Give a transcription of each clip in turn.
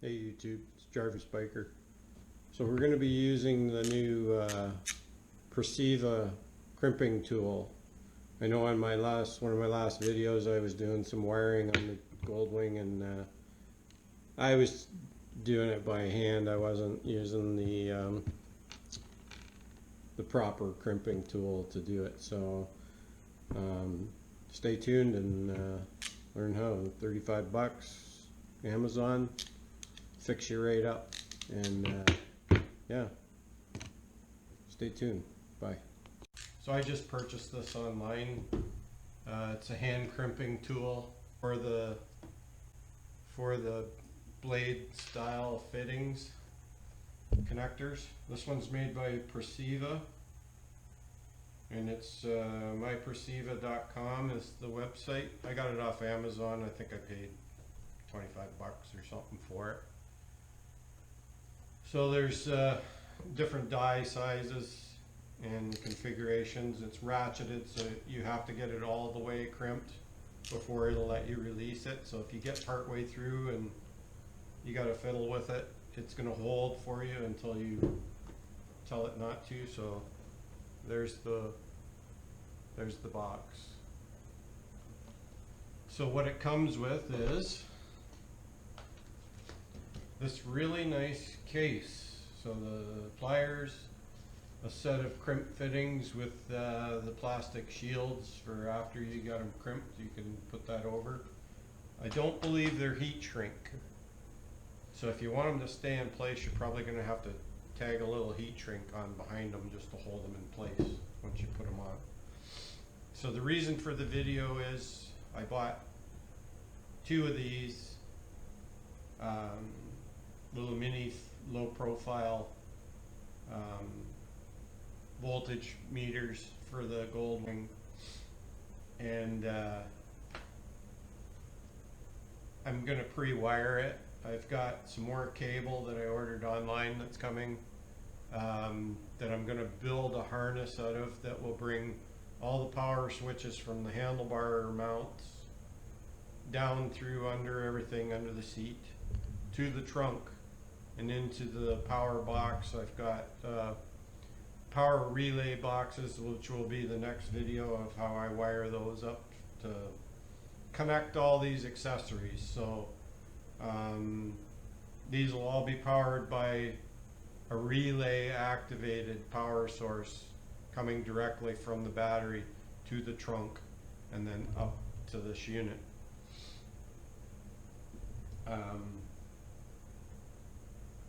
Hey YouTube, it's Jarvisbiker. So we're going to be using the new PRECIVA crimping tool. I know on one of my last videos I was doing some wiring on the Goldwing, and I was doing it by hand. I wasn't using the proper crimping tool to do it. So stay tuned and learn how. 35 bucks, Amazon. Fix you right up, and yeah, stay tuned. Bye. So I just purchased this online. It's a hand crimping tool for the blade style fittings connectors. This one's made by PRECIVA, and it's mypreciva.com is the website. I got it off Amazon. I think I paid 25 bucks or something for it. So there's different die sizes and configurations. It's ratcheted, so you have to get it all the way crimped before it'll let you release it. So if you get part way through and you got to fiddle with it, it's going to hold for you until you tell it not to. So there's the box. So what it comes with is this really nice case. So the pliers, a set of crimp fittings with the plastic shields for after you got them crimped, you can put that over. I don't believe they're heat shrink. So if you want them to stay in place, you're probably going to have to tag a little heat shrink on behind them just to hold them in place once you put them on. So the reason for the video is I bought 2 of these little mini low profile voltage meters for the Goldwing, and I'm going to pre-wire it. I've got some more cable that I ordered online that's coming, that I'm going to build a harness out of that will bring all the power switches from the handlebar mounts down through under everything under the seat to the trunk and into the power box. I've got power relay boxes, which will be the next video of how I wire those up to connect all these accessories. So these will all be powered by a relay activated power source coming directly from the battery to the trunk and then up to this unit.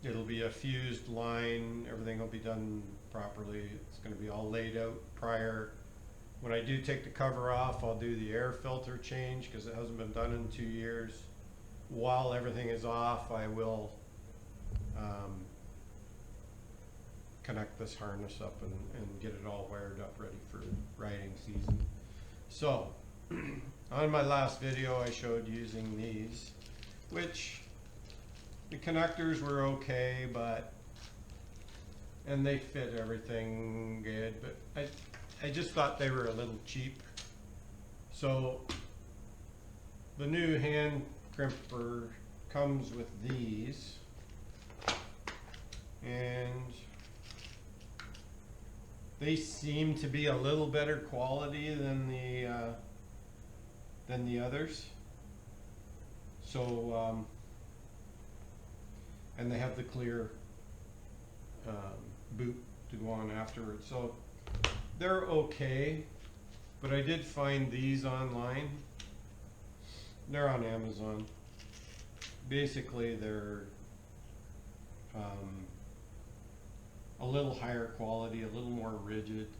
It'll be a fused line. Everything will be done properly. It's going to be all laid out prior. When I do take the cover off, I'll do the air filter change because it hasn't been done in 2 years. While everything is off, I will connect this harness up and get it all wired up ready for riding season. So on my last video I showed using these, which the connectors were okay, and they fit everything good, but I just thought they were a little cheap. So the new hand crimper comes with these, and they seem to be a little better quality than the others. So and they have the clear boot to go on afterwards. So they're okay, but I did find these online. They're on Amazon. Basically they're a little higher quality, a little more rigid,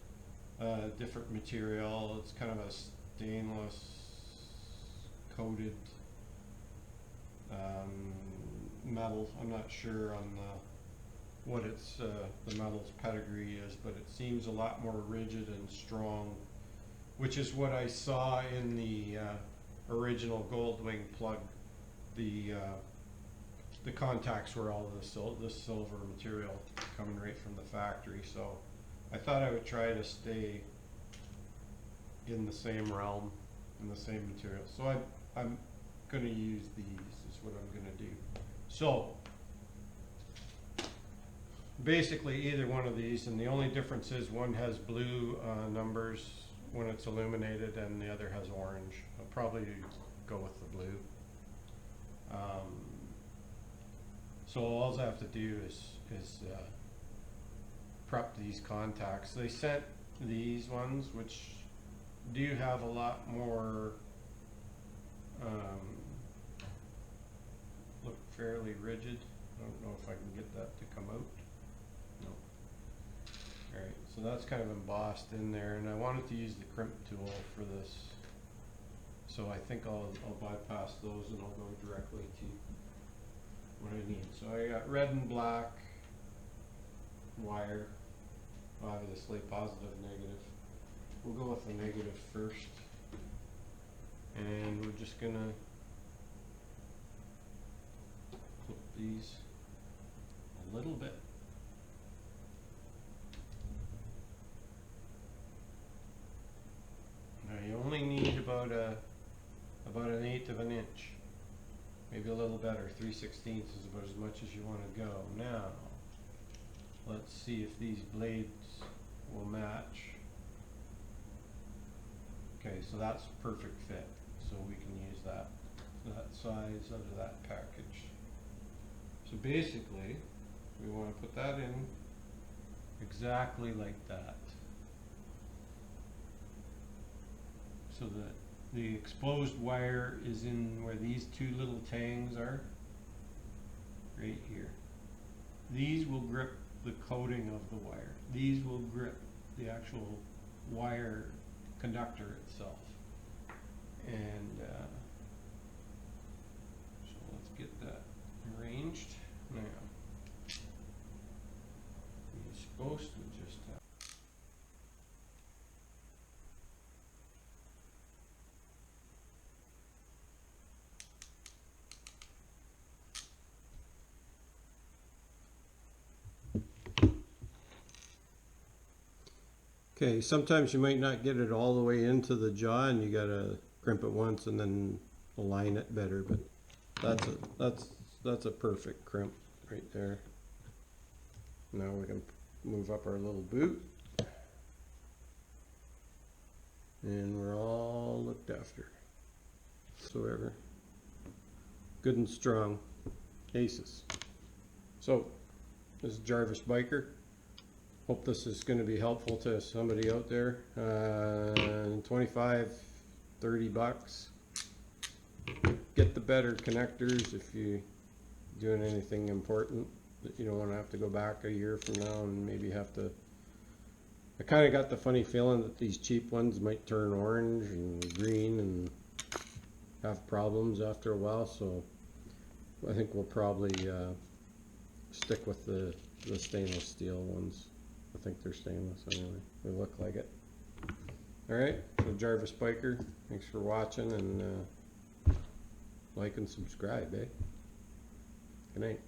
different material. It's kind of a stainless coated metal. I'm not sure on what its the metal's pedigree is, but it seems a lot more rigid and strong, which is what I saw in the original Goldwing plug. The contacts were all this silver material coming right from the factory. So I thought I would try to stay in the same realm, in the same material. So I'm going to use these, is what I'm going to do. So basically either one of these, and the only difference is one has blue numbers when it's illuminated and the other has orange. I'll probably go with the blue. So all I have to do is prep these contacts. They sent these ones, which do have a lot more, look fairly rigid. I don't know if I can get that to come out. No. Alright, so that's kind of embossed in there, and I wanted to use the crimp tool for this. So I think I'll bypass those and I'll go directly to what I need. So I got red and black wire, obviously positive, negative. We'll go with the negative first, and we're just gonna clip these a little bit. Now you only need about an 1/8 of an inch, maybe a little better. 3/16 is about as much as you want to go. Now let's see if these blades will match. Okay, so that's perfect fit, so we can use that size out of that package. So basically we want to put that in exactly like that, so that the exposed wire is in where these two little tangs are, right here. These will grip the coating of the wire. These will grip the actual wire conductor itself. And so let's get that arranged. Now, you're supposed to just have okay, sometimes you might not get it all the way into the jaw, and you gotta crimp it once and then align it better. But that's a perfect crimp right there. Now we can move up our little boot, and we're all looked after. So ever good and strong, aces. So this is Jarvisbiker. Hope this is going to be helpful to somebody out there. 25, 30 bucks. Get the better connectors if you're doing anything important that you don't want to have to go back a year from now and maybe have to. I kind of got the funny feeling that these cheap ones might turn orange and green and have problems after a while, so I think we'll probably stick with the stainless steel ones. I think they're stainless anyway. They look like it. Alright, so Jarvisbiker, thanks for watching, and like and subscribe, eh? Good night.